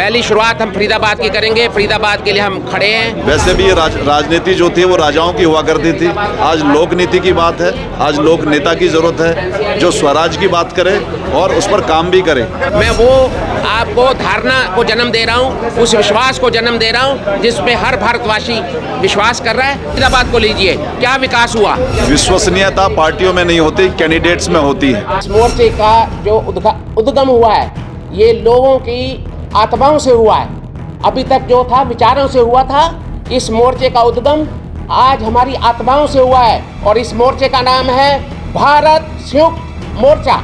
पहली शुरुआत हम फरीदाबाद की करेंगे। फरीदाबाद के लिए हम खड़े हैं। वैसे भी ये राजनीति जो थी वो राजाओं की हुआ करती थी। आज लोक नीति की बात है, आज लोक नेता की जरूरत है जो स्वराज की बात करे और उस पर काम भी करे। मैं वो आपको धारणा को जन्म दे रहा हूँ, उस विश्वास को जन्म दे रहा हूँ जिसपे हर भारतवासी विश्वास कर रहा है। फरीदाबाद को लीजिए, क्या विकास हुआ। विश्वसनीयता पार्टियों में नहीं होती, कैंडिडेट्स में होती है। इस मोर्चे का जो उद्गम हुआ है ये लोगों की आत्माओं से हुआ है। अभी तक जो था विचारों से हुआ था, इस मोर्चे का उद्गम आज हमारी आत्माओं से हुआ है और इस मोर्चे का नाम है भारत संयुक्त मोर्चा।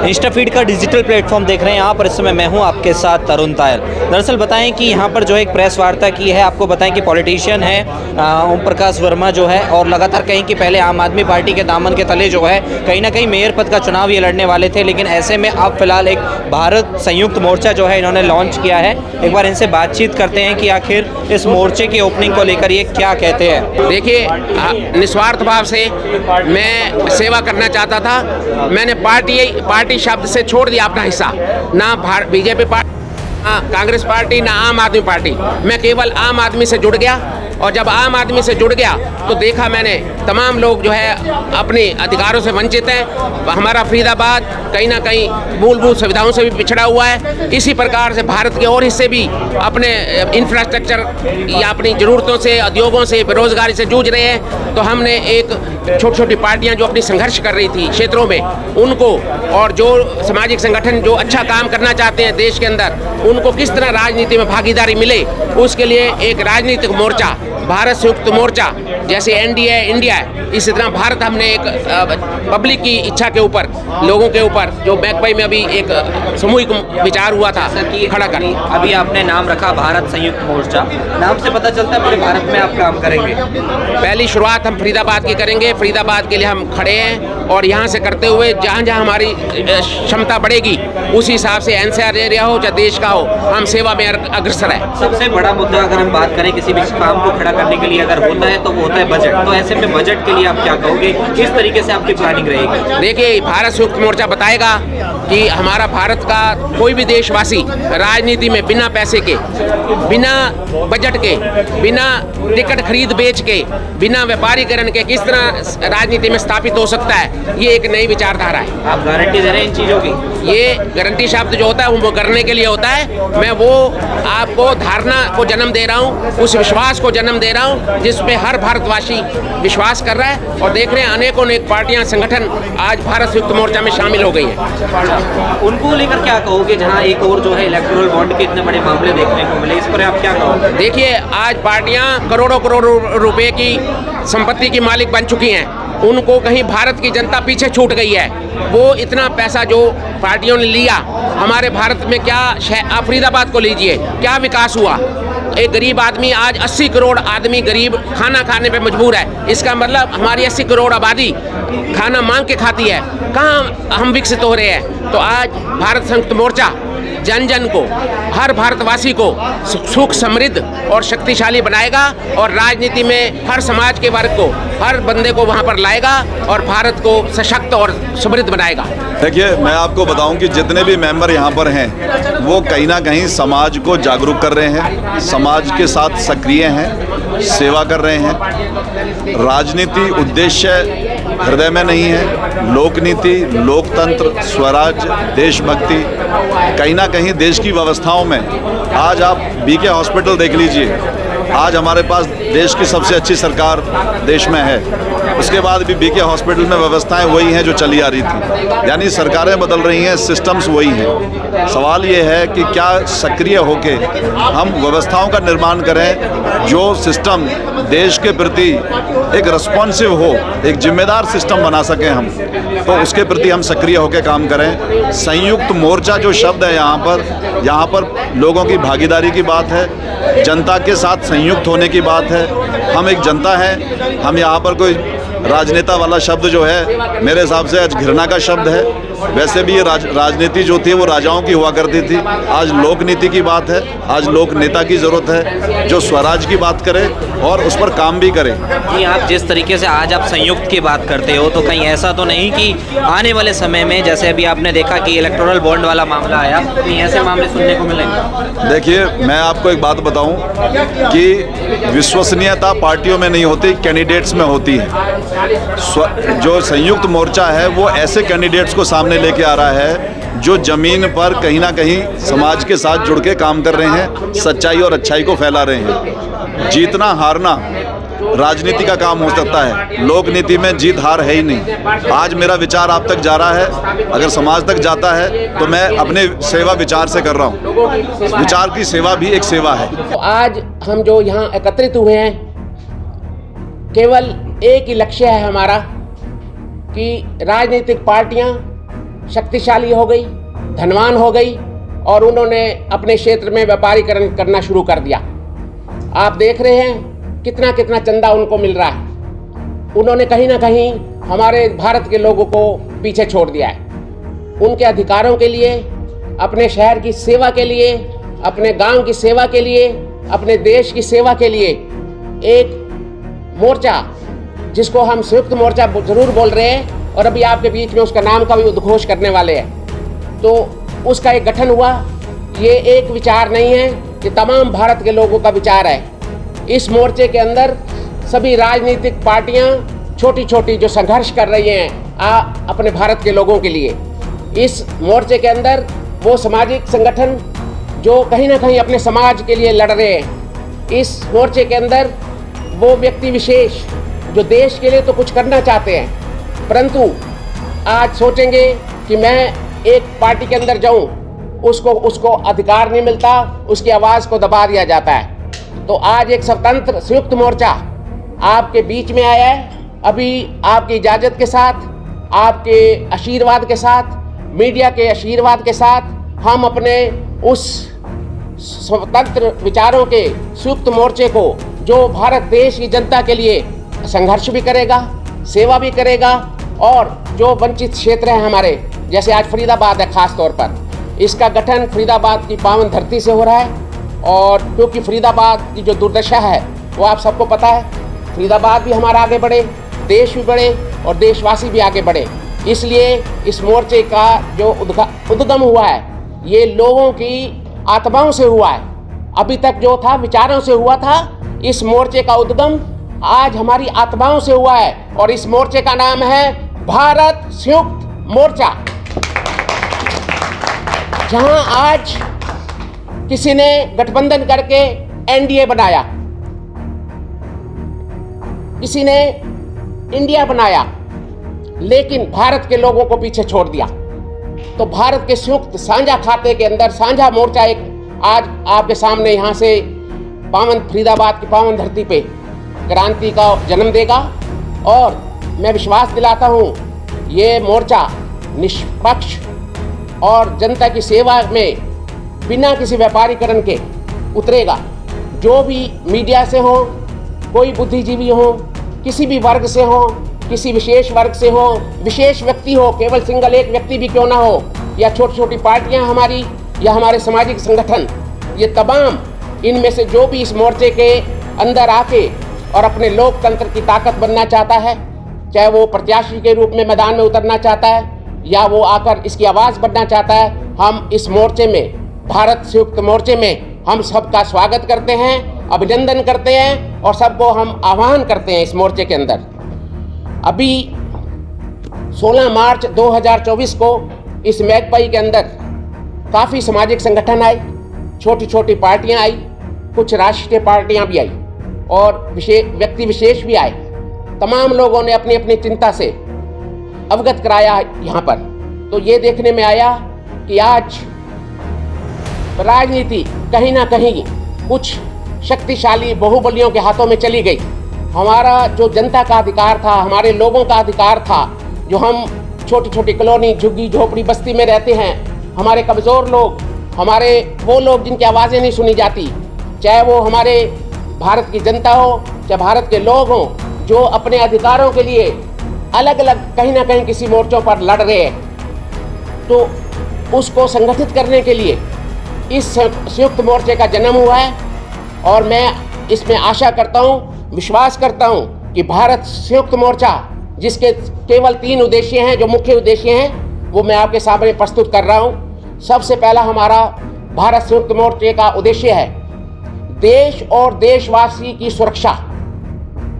इंस्टाफीड का डिजिटल प्लेटफॉर्म देख रहे हैं आप, और इस समय मैं हूं आपके साथ तरुण तायल। दरअसल बताएं कि यहां पर जो एक प्रेस वार्ता की है, आपको बताएं कि पॉलिटिशियन है ओम प्रकाश वर्मा जो है, और लगातार कहीं कि पहले आम आदमी पार्टी के दामन के तले जो है कहीं ना कहीं मेयर पद का चुनाव ये लड़ने वाले थे, लेकिन ऐसे में अब फिलहाल एक भारत संयुक्त मोर्चा जो है इन्होंने लॉन्च किया है। एक बार इनसे बातचीत करते हैं कि आखिर इस मोर्चे की ओपनिंग को लेकर ये क्या कहते हैं। देखिए, निस्वार्थ भाव से मैं सेवा करना चाहता था। मैंने पार्टी शब्द से छोड़ दिया अपना हिस्सा, ना बीजेपी पार्टी, ना कांग्रेस पार्टी, ना आम आदमी पार्टी। मैं केवल आम आदमी से जुड़ गया, और जब आम आदमी से जुड़ गया तो देखा मैंने तमाम लोग जो है अपने अधिकारों से वंचित हैं। हमारा फरीदाबाद कहीं ना कहीं मूलभूत सुविधाओं से भी पिछड़ा हुआ है। इसी प्रकार से भारत के और हिस्से भी अपने इंफ्रास्ट्रक्चर या अपनी ज़रूरतों से, उद्योगों से, बेरोजगारी से जूझ रहे हैं। तो हमने एक छोटी छोटी पार्टियां जो अपनी संघर्ष कर रही थी क्षेत्रों में, उनको, और जो सामाजिक संगठन जो अच्छा काम करना चाहते हैं देश के अंदर, उनको किस तरह राजनीति में भागीदारी मिले, उसके लिए एक राजनीतिक मोर्चा, भारत संयुक्त मोर्चा, जैसे एनडीए इंडिया है, इसी तरह भारत हमने एक पब्लिक की इच्छा के ऊपर, लोगों के ऊपर, जो मैकपाई में अभी एक सामूहिक विचार हुआ था, खड़ा कर। अभी आपने नाम रखा भारत संयुक्त मोर्चा, नाम से पता चलता है पूरे भारत में आप काम करेंगे। पहली शुरुआत हम फरीदाबाद की करेंगे। फरीदाबाद के लिए हम खड़े हैं, और यहाँ से करते हुए जहाँ जहाँ हमारी क्षमता बढ़ेगी उसी हिसाब से एनसीआर एरिया हो चाहे देश का हो, हम सेवा में अग्रसर है। सबसे बड़ा मुद्दा अगर हम बात करें किसी भी काम को खड़ा करने के लिए अगर होता है तो वो होता है बजट। तो ऐसे में बजट के लिए आप क्या कहोगे, किस तरीके से आपकी प्लानिंग रहेगी? देखिए, भारत संयुक्त मोर्चा बताएगा कि हमारा भारत का कोई भी देशवासी राजनीति में बिना पैसे के, बिना बजट के, बिना टिकट खरीद बेच के, बिना व्यापारीकरण के किस तरह राजनीति में स्थापित हो सकता है, ये एक नई विचारधारा है। आप गारंटी दे रहे हैं इन चीज़ों की? ये गारंटी शब्द जो होता है वो करने के लिए होता है। मैं वो आपको धारणा को जन्म दे रहा हूँ, उस विश्वास को जन्म दे रहा हूँ जिस पे हर भारतवासी विश्वास कर रहा है। और देख रहे हैं अनेकों अनेक पार्टियां, संगठन आज भारत संयुक्त मोर्चा में शामिल हो गई हैं। उनको लेकर क्या कहोगे, जहां एक और जो है इलेक्टोरल बॉन्ड के इतने बड़े मामले देखने को मिले, इस पर आप क्या कहोगे? देखिए, आज पार्टियां करोड़ों करोड़ों रुपए की संपत्ति की मालिक बन चुकी हैं। उनको कहीं भारत की जनता पीछे छूट गई है। वो इतना पैसा जो पार्टियों ने लिया, हमारे भारत में क्या, आप फरीदाबाद को लीजिए, क्या विकास हुआ। एक गरीब आदमी, आज 80 करोड़ आदमी गरीब खाना खाने पे मजबूर है। इसका मतलब हमारी 80 करोड़ आबादी खाना मांग के खाती है। कहाँ हम विकसित हो रहे हैं? तो आज भारत संयुक्त मोर्चा जन जन को, हर भारतवासी को सुख, समृद्ध और शक्तिशाली बनाएगा, और राजनीति में हर समाज के वर्ग को, हर बंदे को वहाँ पर लाएगा और भारत को सशक्त और समृद्ध बनाएगा। देखिए, मैं आपको बताऊं कि जितने भी मेंबर यहाँ पर हैं वो कहीं ना कहीं समाज को जागरूक कर रहे हैं, समाज के साथ सक्रिय हैं, सेवा कर रहे हैं। राजनीति उद्देश्य हृदय में नहीं है। लोकनीति, लोकतंत्र, स्वराज, देशभक्ति कहीं ना कहीं देश की व्यवस्थाओं में, आज आप बीके हॉस्पिटल देख लीजिए, आज हमारे पास देश की सबसे अच्छी सरकार देश में है, उसके बाद भी बीके हॉस्पिटल में व्यवस्थाएं वही हैं जो चली आ रही थी। यानी सरकारें बदल रही हैं, सिस्टम्स वही हैं। सवाल ये है कि क्या सक्रिय होके हम व्यवस्थाओं का निर्माण करें जो सिस्टम देश के प्रति एक रिस्पॉन्सिव हो, एक जिम्मेदार सिस्टम बना सकें हम, तो उसके प्रति हम सक्रिय होकर काम करें। संयुक्त मोर्चा जो शब्द है यहाँ पर लोगों की भागीदारी की बात है, जनता के साथ संयुक्त होने की बात है। हम एक जनता है, हम यहाँ पर कोई राजनेता वाला शब्द जो है मेरे हिसाब से आज घृणा का शब्द है। वैसे भी ये राजनीति जो थी वो राजाओं की हुआ करती थी। आज लोक नीति की बात है, आज लोक नेता की ज़रूरत है जो स्वराज की बात करे और उस पर काम भी करे। जी, आप जिस तरीके से आज आप संयुक्त की बात करते हो, तो कहीं ऐसा तो नहीं कि आने वाले समय में जैसे अभी आपने देखा कि इलेक्टोरल बॉन्ड वाला मामला आया, कहीं ऐसे मामले सुनने को मिलेंगे? देखिए, मैं आपको एक बात बताऊं कि विश्वसनीयता पार्टियों में नहीं होती, कैंडिडेट्स में होती है। जो संयुक्त मोर्चा है वो ऐसे कैंडिडेट्स को सामने लेके आ रहा है जो जमीन पर कहीं ना कहीं समाज के साथ जुड़ के काम कर रहे हैं, सच्चाई और अच्छाई को फैला रहे हैं। जीतना हारना राजनीति का काम हो सकता है, लोक नीति में जीत हार है ही नहीं। आज मेरा विचार आप तक जा रहा है, अगर समाज तक जाता है तो मैं अपने सेवा विचार से कर रहा हूँ। विचार की सेवा भी एक सेवा है। तो आज हम जो यहाँ एकत्रित हुए हैं, केवल एक ही लक्ष्य है हमारा कि राजनीतिक पार्टियाँ शक्तिशाली हो गई, धनवान हो गई और उन्होंने अपने क्षेत्र में व्यापारीकरण करना शुरू कर दिया। आप देख रहे हैं कितना कितना चंदा उनको मिल रहा है। उन्होंने कहीं ना कहीं हमारे भारत के लोगों को पीछे छोड़ दिया है। उनके अधिकारों के लिए, अपने शहर की सेवा के लिए, अपने गांव की सेवा के लिए, अपने देश की सेवा के लिए एक मोर्चा, जिसको हम संयुक्त मोर्चा ज़रूर बोल रहे हैं और अभी आपके बीच में उसका नाम का भी उद्घोष करने वाले हैं, तो उसका एक गठन हुआ। ये एक विचार नहीं है, ये तमाम भारत के लोगों का विचार है। इस मोर्चे के अंदर सभी राजनीतिक पार्टियां छोटी छोटी जो संघर्ष कर रही हैं अपने भारत के लोगों के लिए, इस मोर्चे के अंदर वो सामाजिक संगठन जो कहीं ना कहीं अपने समाज के लिए लड़ रहे हैं, इस मोर्चे के अंदर वो व्यक्ति विशेष जो देश के लिए तो कुछ करना चाहते हैं परंतु आज सोचेंगे कि मैं एक पार्टी के अंदर जाऊं, उसको अधिकार नहीं मिलता, उसकी आवाज़ को दबा दिया जाता है। तो आज एक स्वतंत्र संयुक्त मोर्चा आपके बीच में आया है। अभी आपकी इजाज़त के साथ, आपके आशीर्वाद के साथ, मीडिया के आशीर्वाद के साथ हम अपने उस स्वतंत्र विचारों के संयुक्त मोर्चे को, जो भारत देश की जनता के लिए संघर्ष भी करेगा, सेवा भी करेगा और जो वंचित क्षेत्र हैं हमारे, जैसे आज फरीदाबाद है खास तौर पर, इसका गठन फरीदाबाद की पावन धरती से हो रहा है। और क्योंकि फरीदाबाद की जो दुर्दशा है वो आप सबको पता है, फरीदाबाद भी हमारा आगे बढ़े, देश भी बढ़े और देशवासी भी आगे बढ़े, इसलिए इस मोर्चे का जो उद्गम हुआ है ये लोगों की आत्माओं से हुआ है। अभी तक जो था विचारों से हुआ था, इस मोर्चे का उद्गम आज हमारी आत्माओं से हुआ है और इस मोर्चे का नाम है भारत संयुक्त मोर्चा। जहां आज किसी ने गठबंधन करके एनडीए बनाया, किसी ने इंडिया बनाया, लेकिन भारत के लोगों को पीछे छोड़ दिया। तो भारत के संयुक्त साझा खाते के अंदर साझा मोर्चा एक आज आपके सामने यहाँ से पावन फरीदाबाद की पावन धरती पे क्रांति का जन्म देगा। और मैं विश्वास दिलाता हूँ ये मोर्चा निष्पक्ष और जनता की सेवा में बिना किसी व्यापारीकरण के उतरेगा। जो भी मीडिया से हो, कोई बुद्धिजीवी हो, किसी भी वर्ग से हो, किसी विशेष वर्ग से हो, विशेष व्यक्ति हो, केवल सिंगल एक व्यक्ति भी क्यों ना हो, या छोटी छोटी पार्टियां हमारी या हमारे सामाजिक संगठन, ये तमाम इनमें से जो भी इस मोर्चे के अंदर आके और अपने लोकतंत्र की ताकत बनना चाहता है, चाहे वो प्रत्याशी के रूप में मैदान में उतरना चाहता है या वो आकर इसकी आवाज़ बनना चाहता है, हम इस मोर्चे में, भारत संयुक्त मोर्चे में हम सबका स्वागत करते हैं, अभिनंदन करते हैं और सबको हम आह्वान करते हैं इस मोर्चे के अंदर। अभी 16 मार्च 2024 को इस मैगपाई के अंदर काफ़ी सामाजिक संगठन आए, छोटी छोटी पार्टियां आई, कुछ राष्ट्रीय पार्टियां भी आई और व्यक्ति विशेष भी आए। तमाम लोगों ने अपनी अपनी चिंता से अवगत कराया यहाँ पर। तो ये देखने में आया कि आज राजनीति कहीं ना कहीं कुछ शक्तिशाली बाहुबलियों के हाथों में चली गई। हमारा जो जनता का अधिकार था, हमारे लोगों का अधिकार था, जो हम छोटी छोटी कॉलोनी, झुग्गी झोपड़ी बस्ती में रहते हैं, हमारे कमज़ोर लोग, हमारे वो लोग जिनकी आवाज़ें नहीं सुनी जाती, चाहे वो हमारे भारत की जनता हो, चाहे भारत के लोग हों, जो अपने अधिकारों के लिए अलग अलग कहीं ना कहीं किसी मोर्चों पर लड़ रहे हैं, तो उसको संगठित करने के लिए इस संयुक्त मोर्चे का जन्म हुआ है। और मैं इसमें आशा करता हूँ, विश्वास करता हूँ कि भारत संयुक्त मोर्चा, जिसके केवल 3 उद्देश्य हैं, जो मुख्य उद्देश्य हैं, वो मैं आपके सामने प्रस्तुत कर रहा हूँ। सबसे पहला हमारा भारत संयुक्त मोर्चे का उद्देश्य है देश और देशवासी की सुरक्षा।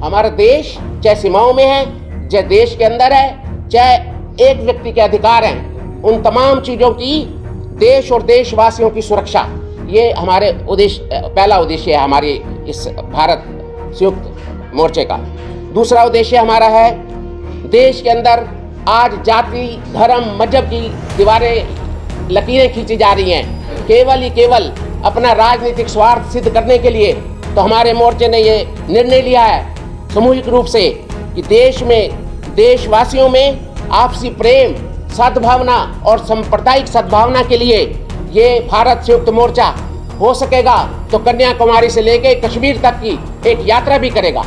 हमारा देश चाहे सीमाओं में है, चाहे देश के अंदर है, चाहे एक व्यक्ति के अधिकार हैं, उन तमाम चीज़ों की देश और देशवासियों की सुरक्षा, ये हमारे पहला उद्देश्य है हमारे इस भारत संयुक्त मोर्चे का। दूसरा उद्देश्य हमारा है, देश के अंदर आज जाति, धर्म, मजहब की दीवारें, लकीरें खींची जा रही हैं केवल अपना राजनीतिक स्वार्थ सिद्ध करने के लिए। तो हमारे मोर्चे ने ये निर्णय लिया है सामूहिक रूप से कि देश में, देशवासियों में आपसी प्रेम, सद्भावना और सांप्रदायिक सद्भावना के लिए ये भारत संयुक्त मोर्चा हो सकेगा तो कन्याकुमारी से लेकर कश्मीर तक की एक यात्रा भी करेगा।